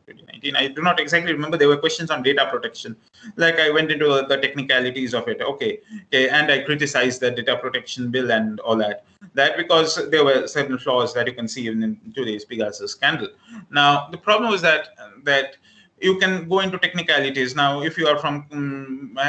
2019, I do not exactly remember. There were questions on data protection. Like I went into the technicalities of it. Okay, and I criticized the data protection bill and all that. That because there were certain flaws that you can see even in today's Pegasus scandal. Now the problem was that you can go into technicalities. Now, if you are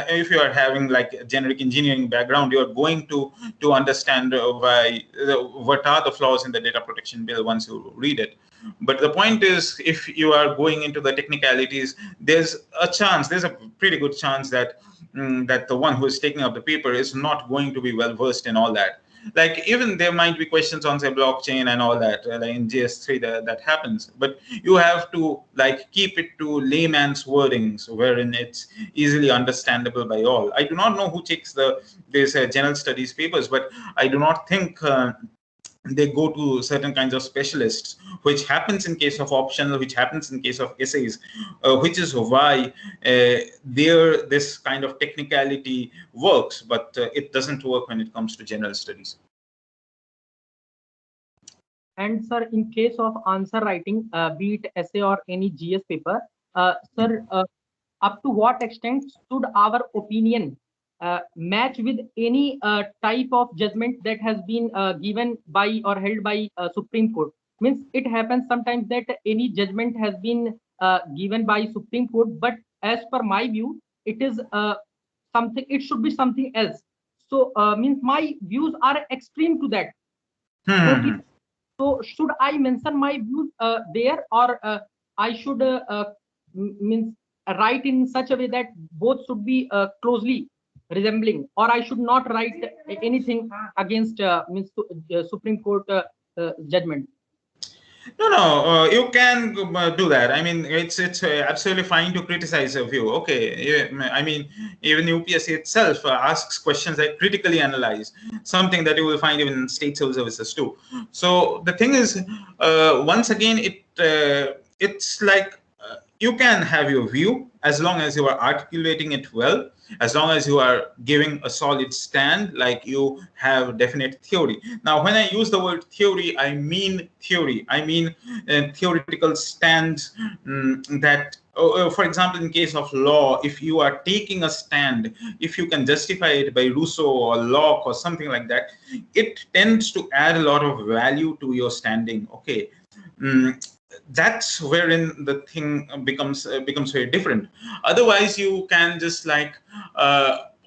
if you are having like a generic engineering background, you are going to understand what are the flaws in the data protection bill once you read it. But the point is, if you are going into the technicalities, there's a pretty good chance that that the one who is taking up the paper is not going to be well versed in all that. Like even there might be questions on say blockchain and all that, like in GS3 that happens, but you have to like keep it to layman's wordings wherein it's easily understandable by all. I do not know who takes these general studies papers, but I do not think they go to certain kinds of specialists, which happens in case of optional, which happens in case of essays, which is why this kind of technicality works, but it doesn't work when it comes to general studies. And sir, in case of answer writing, be it essay or any GS paper, sir, up to what extent should our opinion match with any type of judgment that has been given by or held by Supreme Court? Means it happens sometimes that any judgment has been given by Supreme Court, but as per my view, it is something. It should be something else. So means my views are extreme to that. Totally. So should I mention my views there, or I should means write in such a way that both should be closely resembling, or I should not write anything against means Supreme Court judgment? No, you can do that. I mean, it's absolutely fine to criticize a view. Okay, I mean, even UPSC itself asks questions that critically analyze, something that you will find even in state civil services too. So the thing is, once again, it's like you can have your view as long as you are articulating it well, as long as you are giving a solid stand, like you have definite theory. Now, when I use the word theory, I mean theory. I mean theoretical stands that, for example, in case of law, if you are taking a stand, if you can justify it by Rousseau or Locke or something like that, it tends to add a lot of value to your standing. Okay. That's wherein the thing becomes very different. Otherwise, you can just like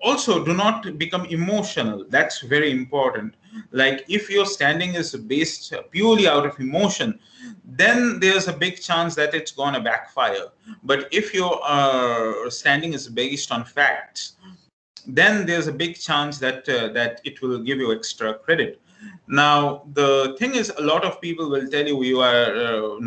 also do not become emotional. That's very important. Like if your standing is based purely out of emotion, then there's a big chance that it's gonna backfire. But if your standing is based on facts, then there's a big chance that that it will give you extra credit. Now, the thing is, a lot of people will tell you you are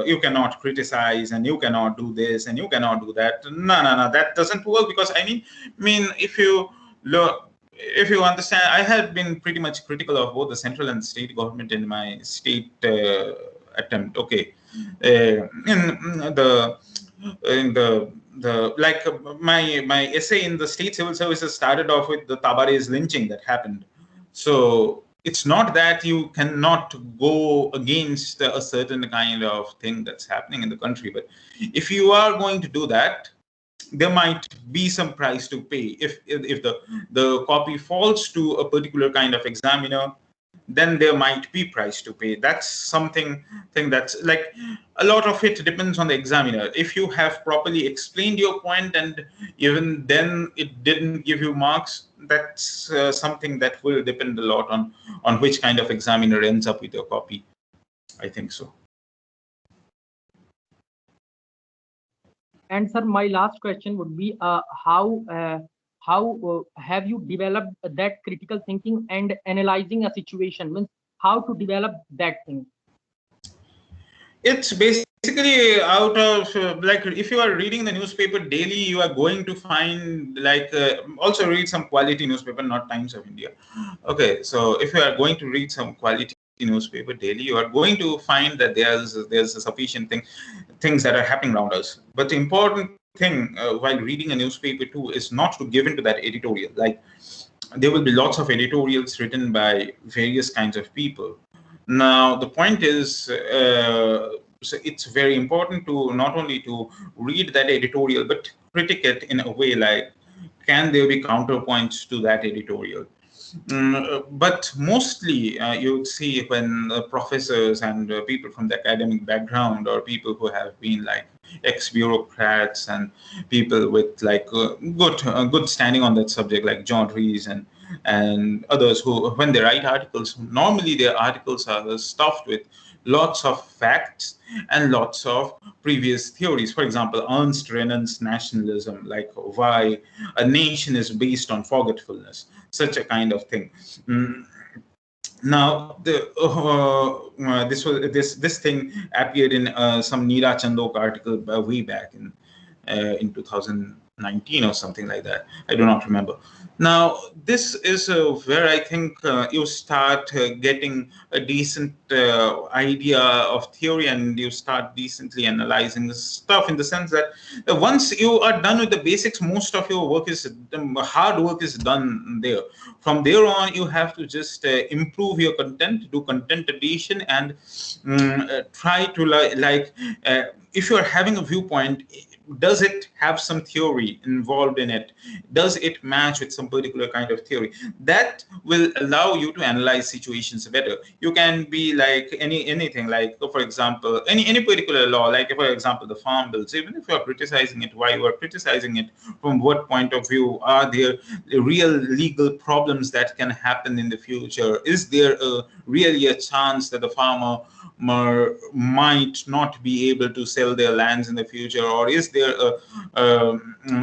you cannot criticize and you cannot do this and you cannot do that. No, that doesn't work, because I mean, if you look, if you understand, I had been pretty much critical of both the central and state government in my state attempt. Okay, in the like my essay in the state civil services started off with the Tabare's lynching that happened. So it's not that you cannot go against a certain kind of thing that's happening in the country, but if you are going to do that, there might be some price to pay. If the copy falls to a particular kind of examiner, then there might be price to pay. That's something that's like, a lot of it depends on the examiner. If you have properly explained your point and even then it didn't give you marks, that's something that will depend a lot on which kind of examiner ends up with your copy. I think so. And sir, my last question would be how how have you developed that critical thinking and analyzing a situation? Means how to develop that thing? It's basically out of like, if you are reading the newspaper daily, you are going to find like also read some quality newspaper, not Times of India. Okay, so if you are going to read some quality newspaper daily, you are going to find that there's a sufficient things that are happening around us. But the important thing while reading a newspaper too is not to give into that editorial. Like, there will be lots of editorials written by various kinds of people. Now, the point is, so it's very important to not only to read that editorial, but critique it in a way like, can there be counterpoints to that editorial? But mostly you would see when professors and people from the academic background, or people who have been like ex-bureaucrats and people with like good standing on that subject, like John Rees and others, who, when they write articles, normally their articles are stuffed with lots of facts and lots of previous theories. For example, Ernst Renan's nationalism, like why a nation is based on forgetfulness, such a kind of thing. Now, this thing appeared in some Neera Chandok article way back in 2019 or something like that. I do not remember. Now, this is where I think you start getting a decent idea of theory, and you start decently analyzing the stuff, in the sense that once you are done with the basics, most of your work is hard work is done there. From there on, you have to just improve your content, do content addition, and try to if you are having a viewpoint, does it have some theory involved in it? Does it match with some particular kind of theory? That will allow you to analyze situations better. You can be like anything, like, for example, any particular law, like, for example, the farm bills. Even if you are criticizing it, why you are criticizing it, from what point of view? Are there real legal problems that can happen in the future? Is there really a chance that the farmer might not be able to sell their lands in the future? Or is there a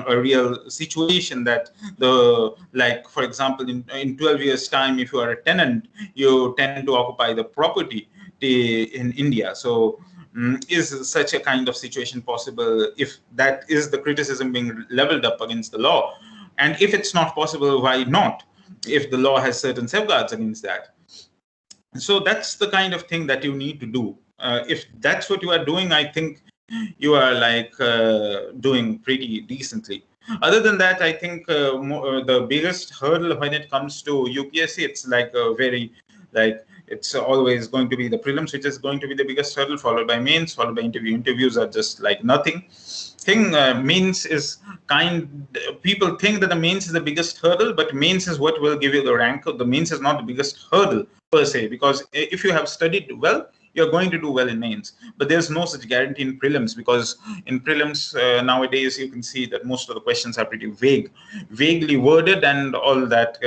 real situation that like, for example, in 12 years time, if you are a tenant, you tend to occupy the property in India. So is such a kind of situation possible? If that is the criticism being leveled up against the law, and if it's not possible, why not, if the law has certain safeguards against that? So that's the kind of thing that you need to do. If that's what you are doing, I think you are like doing pretty decently. Other than that, I think the biggest hurdle when it comes to UPSC, it's like a very, like, it's always going to be the prelims, which is going to be the biggest hurdle, followed by mains, followed by interview. Interviews are just like nothing. Mains is people think that the mains is the biggest hurdle, but mains is what will give you the rank. The mains is not the biggest hurdle per se, because if you have studied well, you're going to do well in mains. But there's no such guarantee in prelims, because in prelims nowadays you can see that most of the questions are pretty vaguely worded and all that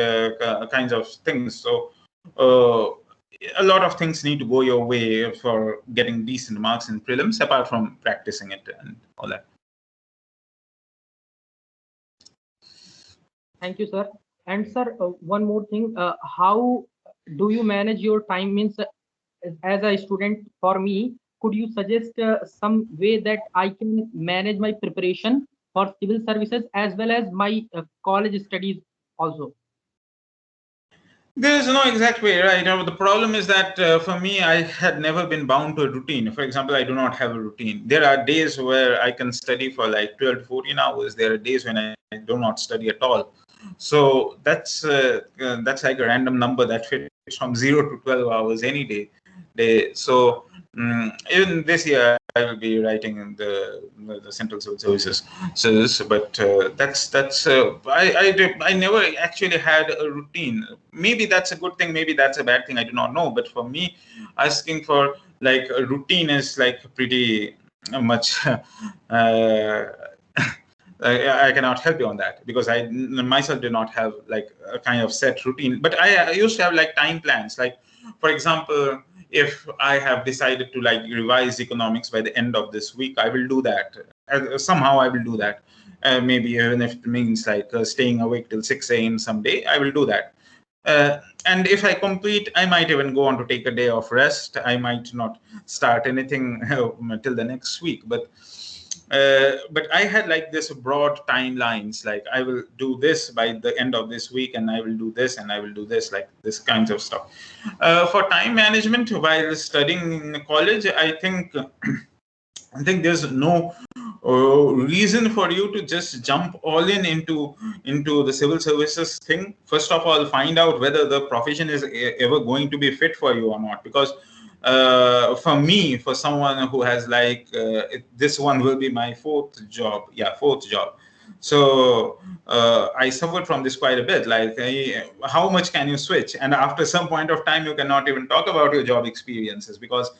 kinds of things. So a lot of things need to go your way for getting decent marks in prelims, apart from practicing it and all that. Thank you, sir. And sir, one more thing, how do you manage your time? Means as a student, for me, could you suggest some way that I can manage my preparation for civil services as well as my college studies also? There is no exact way, right? The problem is that for me, I had never been bound to a routine. For example, I do not have a routine. There are days where I can study for like 12 to 14 hours. There are days when I do not study at all. So that's like a random number that fits from 0 to 12 hours any day. So even this year, I will be writing in the Central Civil Services. But I never actually had a routine. Maybe that's a good thing. Maybe that's a bad thing. I do not know. But for me, asking for like a routine is like pretty much. I cannot help you on that, because I myself did not have like a kind of set routine. But I used to have like time plans. Like, for example, if I have decided to like revise economics by the end of this week, I will do that. Somehow I will do that. maybe even if it means like staying awake till 6 a.m. someday, I will do that. And if I complete, I might even go on to take a day of rest. I might not start anything till the next week, but I had like this broad timelines, like I will do this by the end of this week, and I will do this, and I will do this, like this kinds of stuff. For time management while studying in college, I think there's no reason for you to just jump all into the civil services thing. First of all, find out whether the profession is ever going to be fit for you or not, because for me, for someone who has like this one will be my fourth job. So I suffered from this quite a bit. Like, how much can you switch? And after some point of time, you cannot even talk about your job experiences, because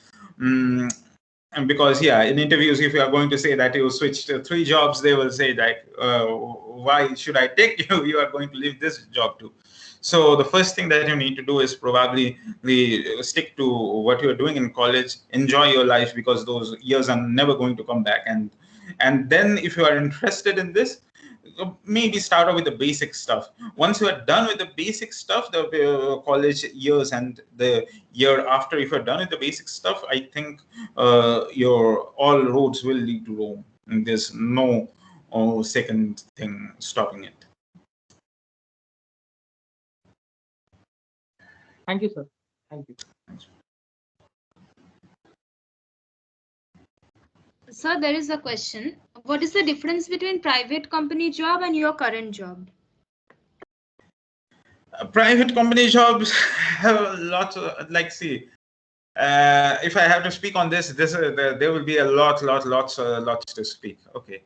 and because in interviews, if you are going to say that you switched 3 jobs, they will say like, why should I take you? You are going to leave this job too. So the first thing that you need to do is probably stick to what you're doing in college, enjoy your life, because those years are never going to come back. And then if you are interested in this, maybe start off with the basic stuff. Once you are done with the basic stuff, the college years and the year after, if you're done with the basic stuff, I think your all roads will lead to Rome. And there's no second thing stopping it. Thank you, sir. Thank you. Sir, there is a question. What is the difference between private company job and your current job? Private company jobs have lots of, like, see, if I have to speak on this, there will be a lots to speak. Okay,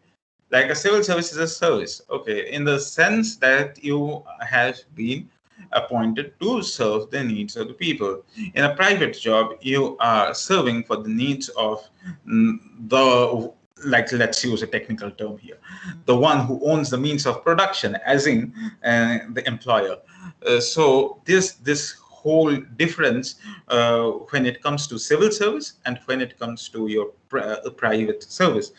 like a civil service is a service. Okay, in the sense that you have been appointed to serve the needs of the people. In a private job, you are serving for the needs of the, like, let's use a technical term here, the one who owns the means of production, as in the employer. So this whole difference when it comes to civil service and when it comes to your private service.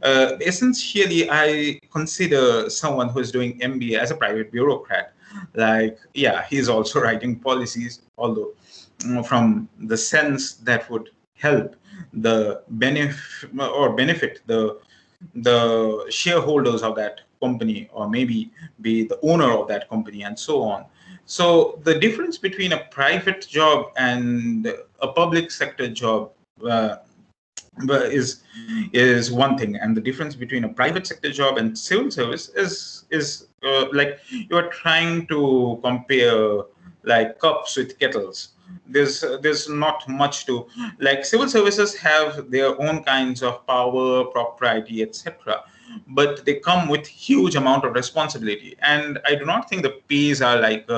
Essentially, I consider someone who is doing MBA as a private bureaucrat. Like, he's also writing policies, although from the sense that would help the benefit the shareholders of that company, or maybe be the owner of that company, and so on. So the difference between a private job and a public sector job is one thing, and the difference between a private sector job and civil service is like you are trying to compare like cups with kettles. There's not much to, like, civil services have their own kinds of power, propriety, etc., but they come with huge amount of responsibility, and I do not think the pays are like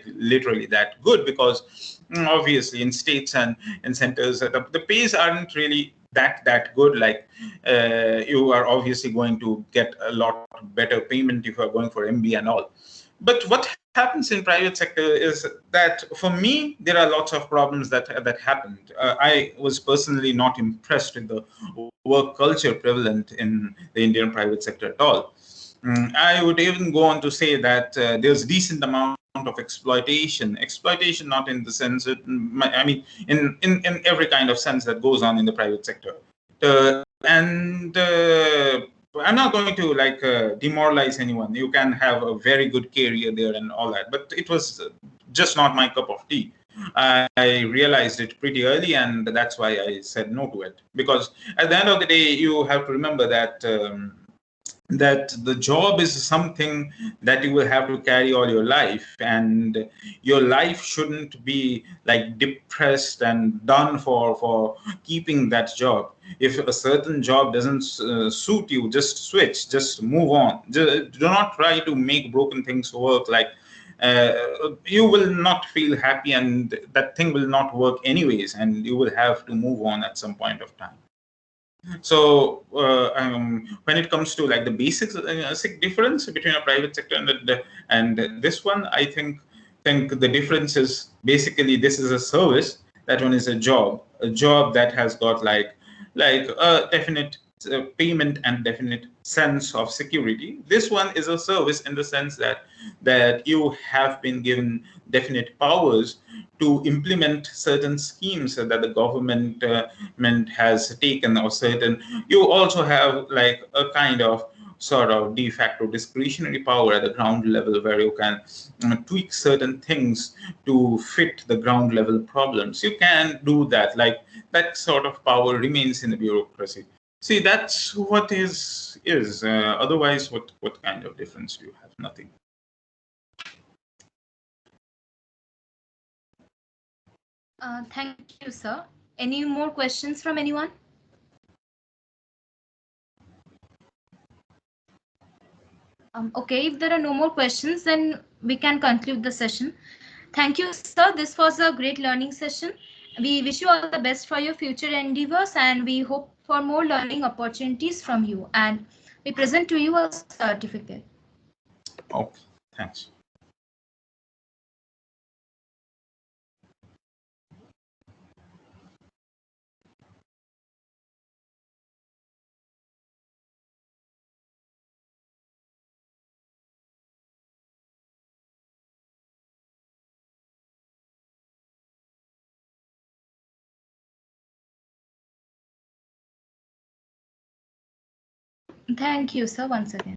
literally that good, because obviously in states and in centers the pays aren't really that good. Like, you are obviously going to get a lot better payment if you are going for MBA and all. But what happens in private sector is that, for me, there are lots of problems that happened. I was personally not impressed with the work culture prevalent in the Indian private sector at all. I would even go on to say that there's decent amount of exploitation not in the sense that, I mean, in every kind of sense that goes on in the private sector. I'm not going to like demoralize anyone. You can have a very good career there and all that, but it was just not my cup of tea. I realized it pretty early, and that's why I said no to it. Because at the end of the day, you have to remember that that the job is something that you will have to carry all your life, and your life shouldn't be like depressed and done for keeping that job. If a certain job doesn't suit you, just switch, just move on. Do not try to make broken things work. Like, you will not feel happy, and that thing will not work anyways, and you will have to move on at some point of time. So when it comes to like the basic difference between a private sector and this one, I think the difference is basically this is a service, that one is a job that has got like a definite payment and definite sense of security. This one is a service in the sense that you have been given definite powers to implement certain schemes that the government has taken, or certain. You also have like a kind of sort of de facto discretionary power at the ground level, where you can tweak certain things to fit the ground level problems. You can do that. Like that sort of power remains in the bureaucracy. See, that's what is. Otherwise, what kind of difference do you have? Nothing. Thank you, sir. Any more questions from anyone? Okay, if there are no more questions, then we can conclude the session. Thank you, sir. This was a great learning session. We wish you all the best for your future endeavors, and we hope for more learning opportunities from you. And we present to you a certificate. Okay, thanks. Thank you, sir, once again.